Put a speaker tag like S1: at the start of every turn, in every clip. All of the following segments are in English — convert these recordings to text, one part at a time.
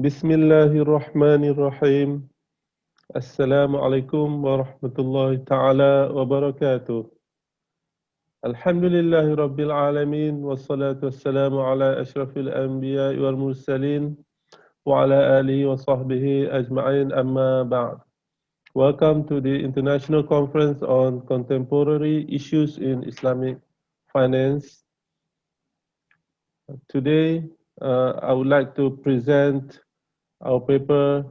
S1: Bismillahirrahmanirrahim. Assalamualaikum warahmatullahi ta'ala wabarakatuh. Alhamdulillahi rabbil alamin. Wassalatu wassalamu ala ashrafil anbiya wal mursalin. Wa ala alihi wa sahbihi ajma'in amma ba'd. Welcome to the International Conference on Contemporary Issues in Islamic Finance. Today, I would like to present our paper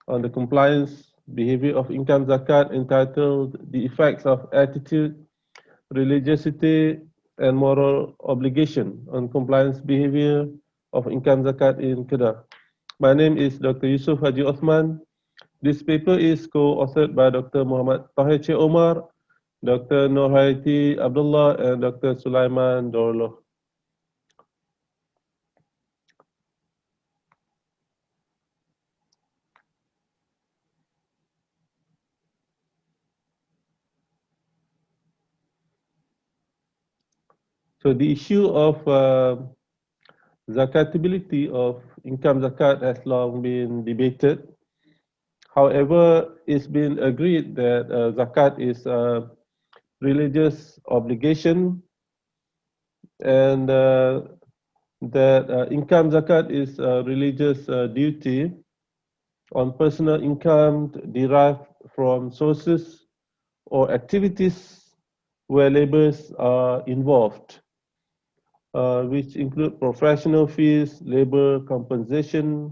S1: on the compliance behavior of income zakat entitled The Effects of Attitude, Religiosity and Moral Obligation on Compliance Behavior of Income Zakat in Kedah. My name is Dr. Yusuf Haji Othman. This paper is co-authored by Dr. Muhammad Tahir Omar, Dr. Nur Hayati Abdullah and Dr. Sulaiman Dorloh. So the issue of zakatability of income zakat has long been debated. However, it's been agreed that zakat is a religious obligation and that income zakat is a religious duty on personal income derived from sources or activities where labors are involved. Which include professional fees, labor compensation,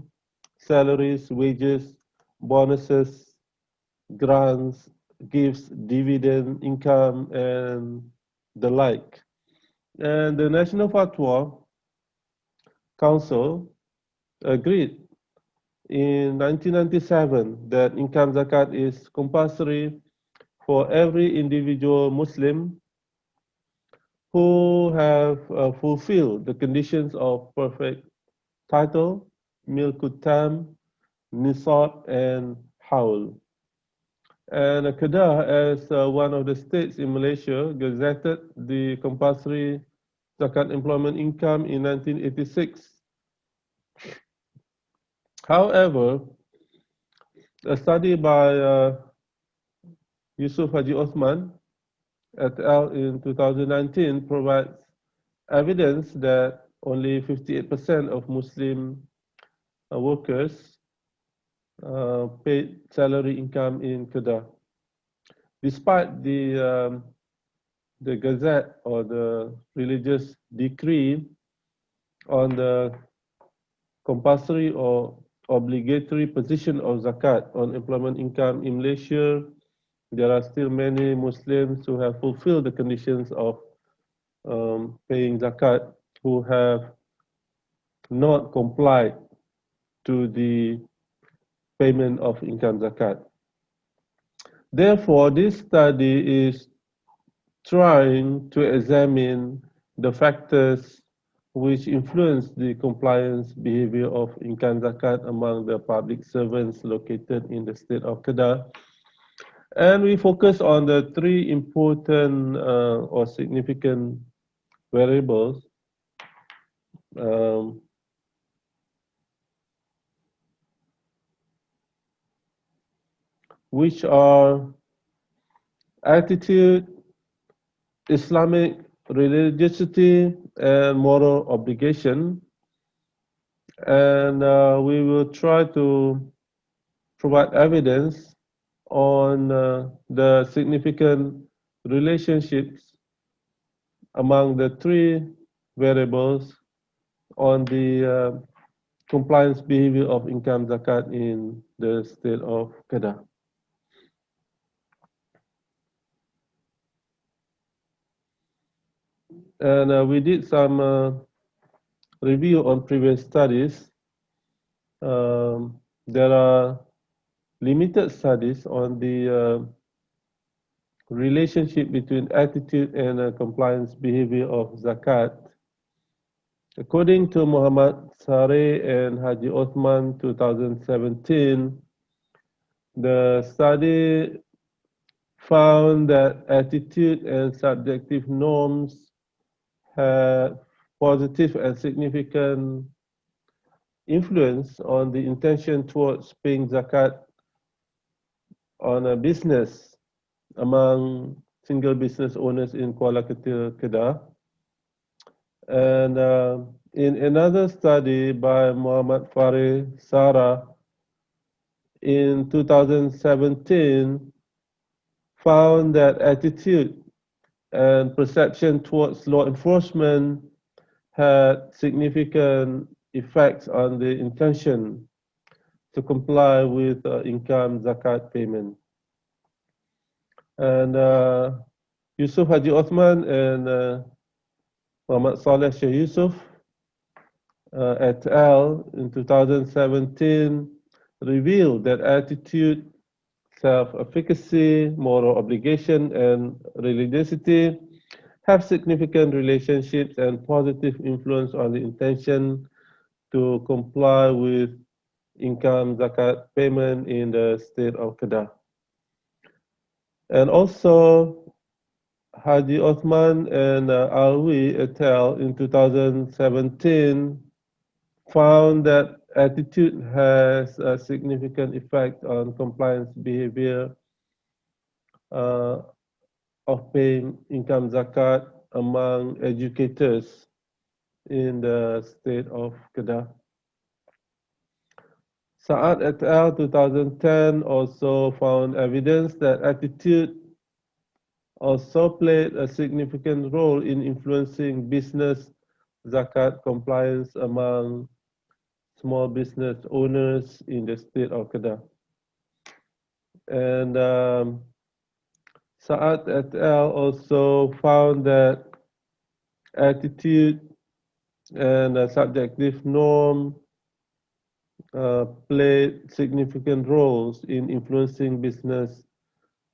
S1: salaries, wages, bonuses, grants, gifts, dividend income, and the like. And the National Fatwa Council agreed in 1997 that income zakat is compulsory for every individual Muslim who have fulfilled the conditions of perfect title, milkut tam, nisab, and haul. And Kedah, as one of the states in Malaysia, gazetted the compulsory zakat employment income in 1986. However, a study by Yusuf Haji Othman et al. In 2019 provides evidence that only 58% of Muslim workers paid salary income in Kedah. Despite the gazette or the religious decree on the compulsory or obligatory position of zakat on employment income in Malaysia, there are still many Muslims who have fulfilled the conditions of paying zakat who have not complied to the payment of income zakat. Therefore, this study is trying to examine the factors which influence the compliance behavior of income zakat among the public servants located in the state of Kedah. And we focus on the three important or significant variables which are attitude, Islamic religiosity, and moral obligation. And we will try to provide evidence on the significant relationships among the three variables on the compliance behavior of income zakat in the state of Kedah. And we did some review on previous studies. There are limited studies on the relationship between attitude and compliance behavior of zakat. According to Muhammad Sareh and Haji Othman 2017, the study found that attitude and subjective norms have positive and significant influence on the intention towards paying zakat on a business among single business owners in Kuala Kedah. And in another study by Muhammad Farid Sarah in 2017, found that attitude and perception towards law enforcement had significant effects on the intention to comply with income zakat payment. And Yusuf Haji Othman and Muhammad Saleh Sheikh Yusuf et al. In 2017 revealed that attitude, self-efficacy, moral obligation, and religiosity have significant relationships and positive influence on the intention to comply with income zakat payment in the state of Kedah. And also, Haji Othman and Alwi et al. In 2017 found that attitude has a significant effect on compliance behavior uh, of paying income zakat among educators in the state of Kedah. Saad et al. 2010 also found evidence that attitude also played a significant role in influencing business zakat compliance among small business owners in the state of Kedah. And Saad et al. Also found that attitude and a subjective norm played significant roles in influencing business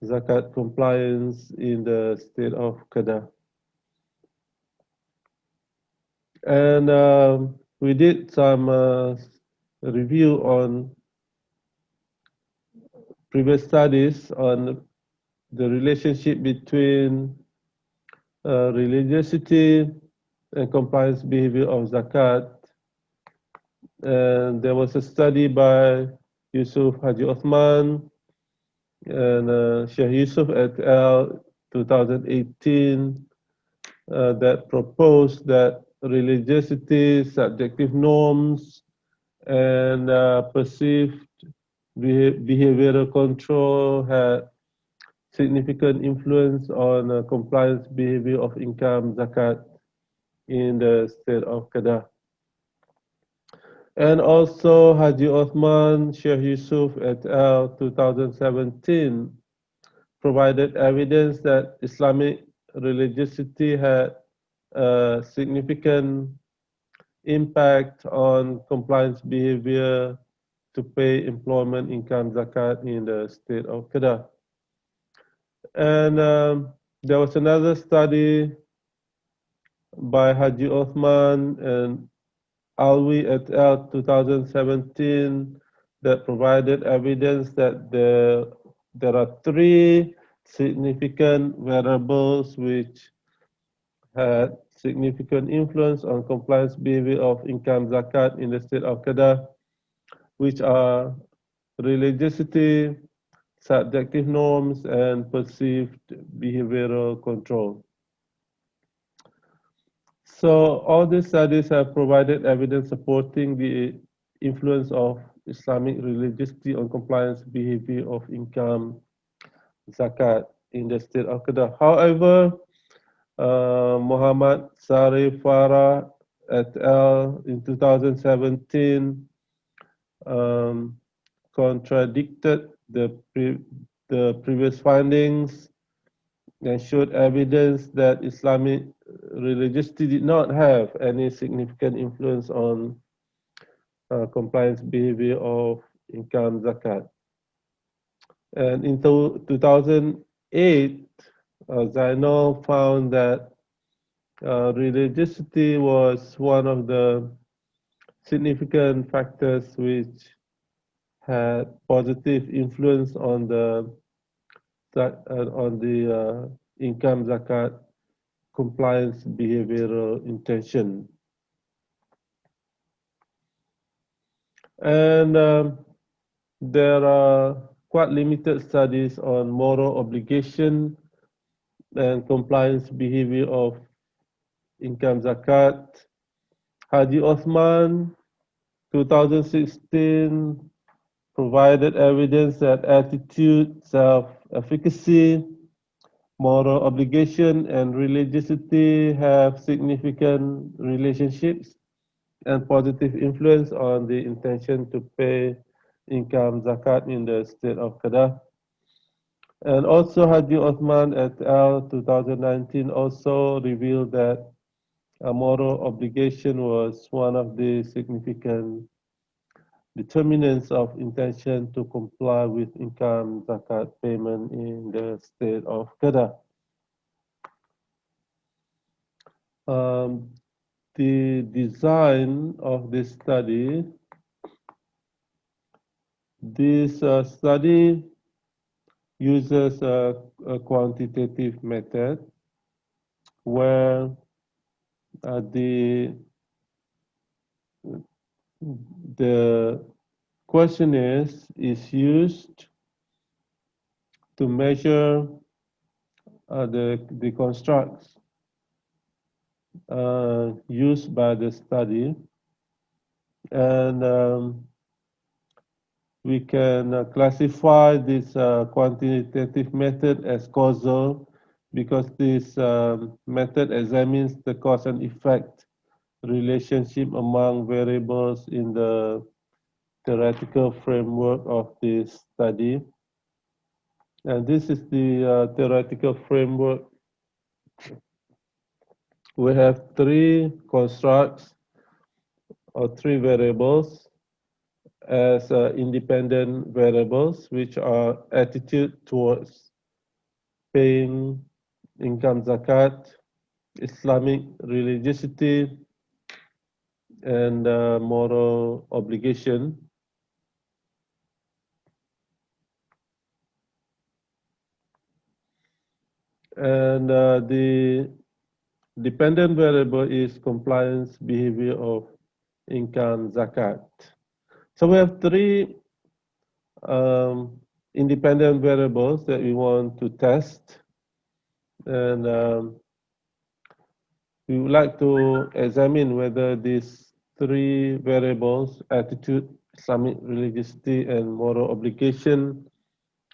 S1: zakat compliance in the state of Kedah. And we did some review on previous studies on the relationship between religiosity and compliance behavior of zakat. And there was a study by Yusuf Haji Othman and Sheikh Yusuf et al. 2018 that proposed that religiosity, subjective norms, and perceived behavioral control had significant influence on compliance behavior of income zakat in the state of Kedah. And also Haji Othman, Sheikh Yusuf et al. 2017 provided evidence that Islamic religiosity had a significant impact on compliance behavior to pay employment income zakat in the state of Kedah. And there was another study by Haji Othman and Alwi et al. 2017 that provided evidence that there are three significant variables which had significant influence on compliance behavior of income zakat in the state of Kedah, which are religiosity, subjective norms, and perceived behavioral control. So all these studies have provided evidence supporting the influence of Islamic religiosity on compliance behavior of income zakat in the state of Kedah. However, Muhammad Sarif Farah et al. In 2017 contradicted the previous findings and showed evidence that Islamic religiosity did not have any significant influence on compliance behavior of income zakat. And in 2008, Zainal found that religiosity was one of the significant factors which had positive influence on the income zakat compliance behavioral intention. And there are quite limited studies on moral obligation and compliance behavior of income zakat. Haji Othman, 2016, provided evidence that attitude, self-efficacy, moral obligation, and religiosity have significant relationships and positive influence on the intention to pay income zakat in the state of Kedah. And also Haji Othman et al. 2019 also revealed that a moral obligation was one of the significant determinants of intention to comply with income zakat payment in the state of Kedah. Um, the design of this study, this study uses a quantitative method where the questionnaire is used to measure the constructs used by the study, and we can classify this quantitative method as causal because this method examines the cause and effect relationship among variables in the theoretical framework of this study. And this is the theoretical framework. We have three constructs or three variables as independent variables, which are attitude towards paying income zakat, Islamic religiosity, and moral obligation. And the dependent variable is compliance behavior of income zakat. So we have three um, independent variables that we want to test, and we would like to examine whether these three variables, attitude, Islamic religiosity, and moral obligation,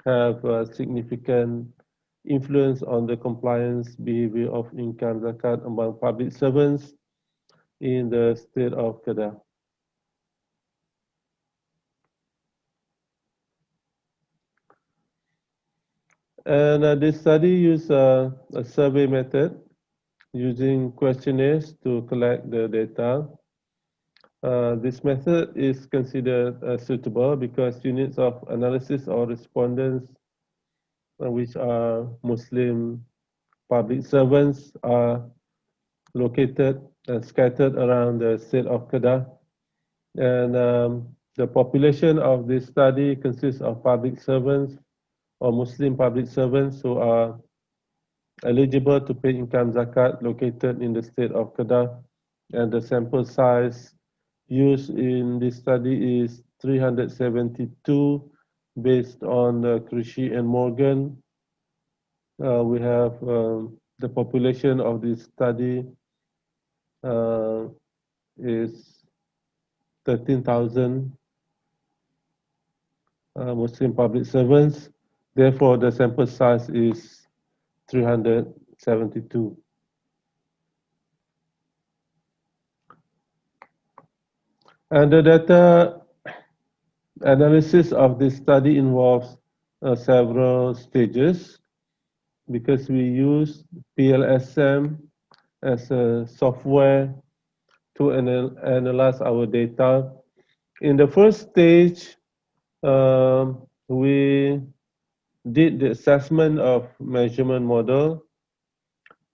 S1: have a significant influence on the compliance behavior of income zakat among public servants in the state of Kedah. And this study used a survey method using questionnaires to collect the data. This method is considered suitable because units of analysis or respondents, which are Muslim public servants, are located and scattered around the state of Kedah. And the population of this study consists of public servants or Muslim public servants who are eligible to pay income zakat located in the state of Kedah, and the sample size used in this study is 372 based on Krishi and Morgan. We have the population of this study uh, is 13,000 Muslim public servants. Therefore, the sample size is 372. And the data analysis of this study involves several stages because we use PLSM as a software to analyze our data. In the first stage, we did the assessment of measurement model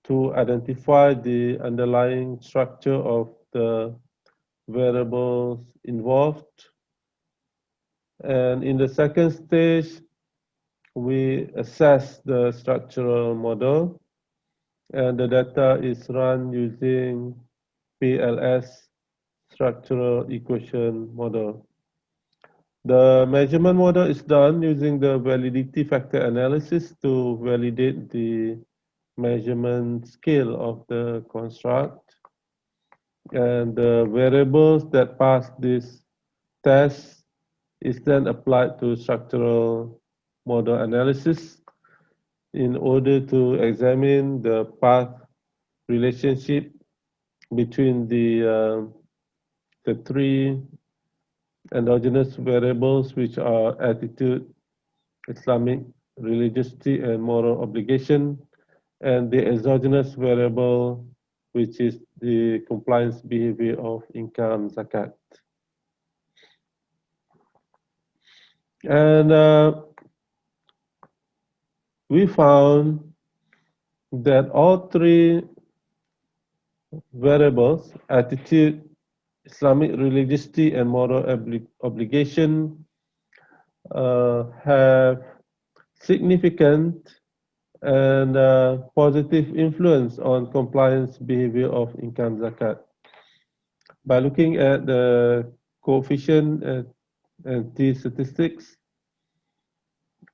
S1: to identify the underlying structure of the variables involved. And in the second stage, we assess the structural model, and the data is run using PLS structural equation model. The measurement model is done using the validity factor analysis to validate the measurement scale of the construct. And the variables that pass this test is then applied to structural model analysis in order to examine the path relationship between the three endogenous variables, which are attitude, Islamic religiosity, and moral obligation, and the exogenous variable, which is the compliance behavior of income zakat. And we found that all three variables, attitude, Islamic religiosity, and moral obligation, have significant and positive influence on compliance behavior of income zakat. By looking at the coefficient and t statistics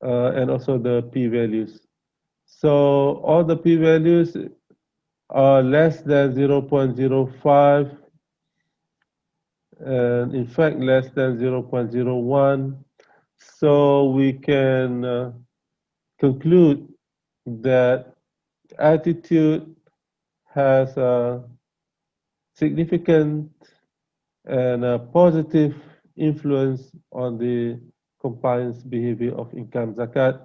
S1: and also the p-values. So all the p-values are less than 0.05 and in fact less than 0.01. So we can conclude that attitude has a significant and a positive influence on the compliance behavior of income zakat.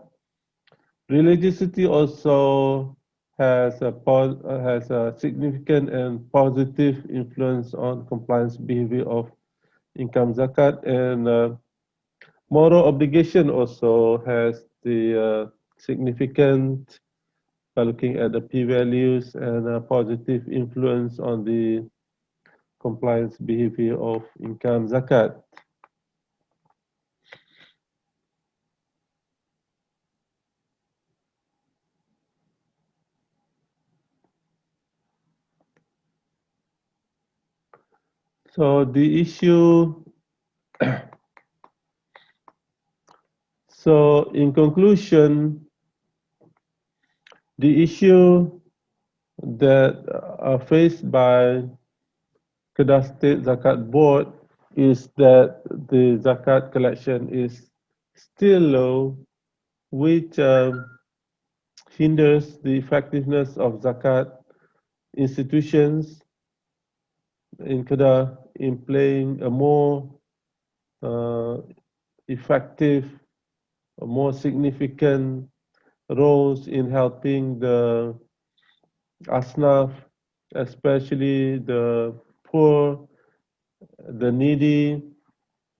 S1: Religiosity also has a significant and positive influence on compliance behavior of income zakat, and moral obligation also has the significant, by looking at the p-values, and a positive influence on the compliance behavior of income zakat. So the issue, so in conclusion, the issue that are faced by Kedah State Zakat Board is that the zakat collection is still low, which hinders the effectiveness of zakat institutions in Kedah in playing a more effective, a more significant roles in helping the asnaf, especially the poor, the needy,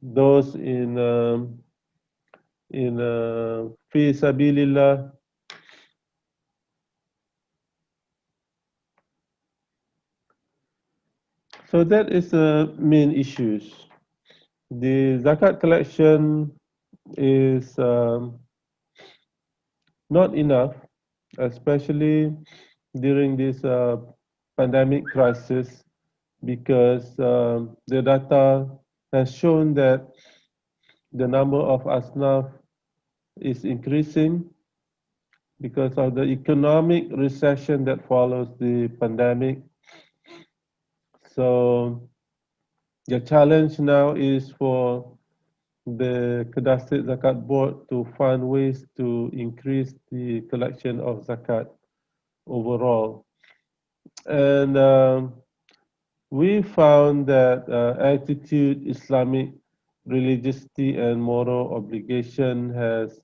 S1: those in fi sabilillah. So that is the main issues. The zakat collection is not enough, especially during this pandemic crisis, because the data has shown that the number of asnaf is increasing because of the economic recession that follows the pandemic. So the challenge now is for the Kedah State Zakat Board to find ways to increase the collection of zakat overall. And we found that attitude, Islamic religiosity, and moral obligation has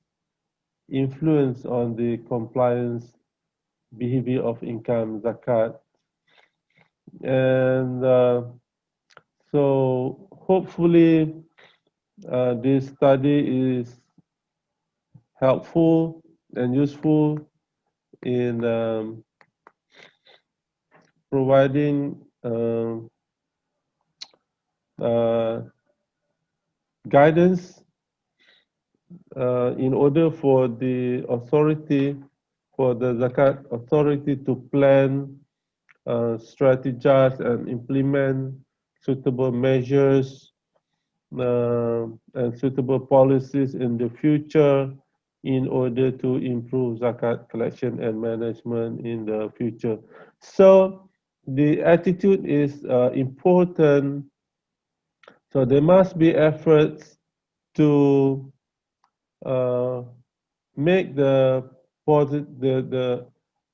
S1: influence on the compliance behavior of income zakat. And so hopefully this study is helpful and useful in providing guidance in order for the authority, for the zakat authority, to plan, strategize, and implement suitable measures and suitable policies in the future in order to improve zakat collection and management in the future. So the attitude is important. So there must be efforts to uh, make the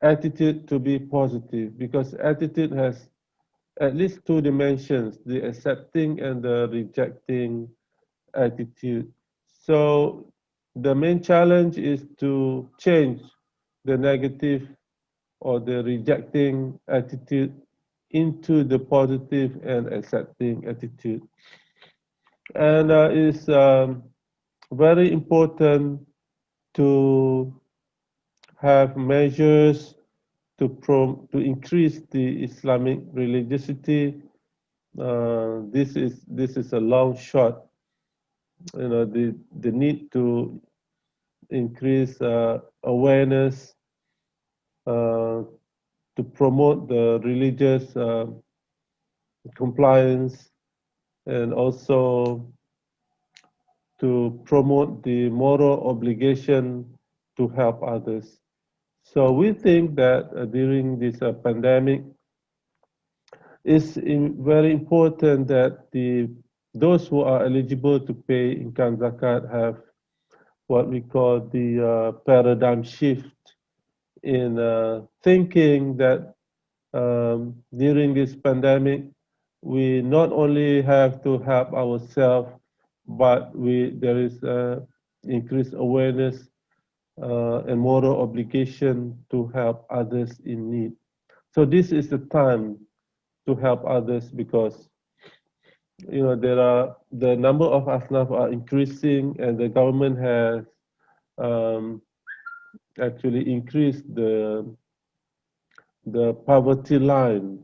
S1: attitude to be positive, because attitude has at least two dimensions: the accepting and the rejecting attitude. So the main challenge is to change the negative or the rejecting attitude into the positive and accepting attitude. And it's very important to have measures to increase the Islamic religiosity. This is a long shot. The need to increase awareness, uh, to promote the religious compliance, and also to promote the moral obligation to help others. So we think that during this pandemic, very important that those who are eligible to pay income zakat have what we call the paradigm shift in thinking that during this pandemic, we not only have to help ourselves, but there is increased awareness and moral obligation to help others in need. So this is the time to help others, because the number of asnaf are increasing, and the government has um, actually increased the poverty line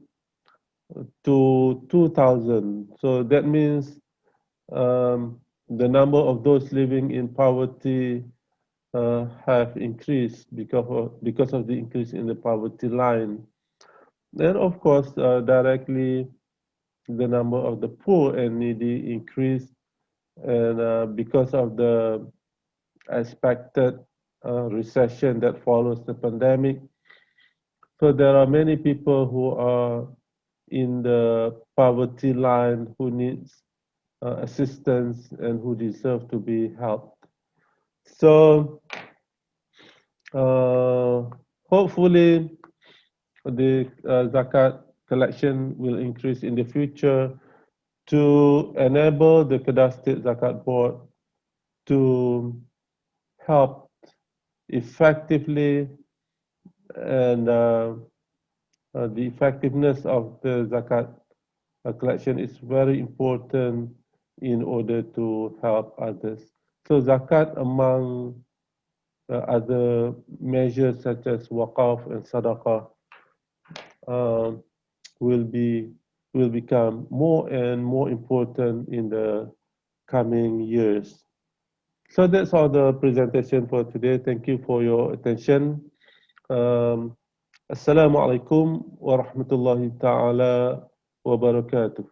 S1: to 2,000. So that means the number of those living in poverty have increased because of the increase in the poverty line. And of course, directly, the number of the poor and needy increased, and because of the expected recession that follows the pandemic. So there are many people who are in the poverty line who needs assistance and who deserve to be helped. So hopefully the zakat collection will increase in the future to enable the Kedah State Zakat Board to help effectively, and the effectiveness of the zakat collection is very important in order to help others. So zakat, among other measures such as waqaf and sadaqah, uh, will be will become more and more important in the coming years. So that's all the presentation for today. Thank you for your attention. Um, Assalamu alaikum wa rahmatullahi ta'ala wa barakatuh.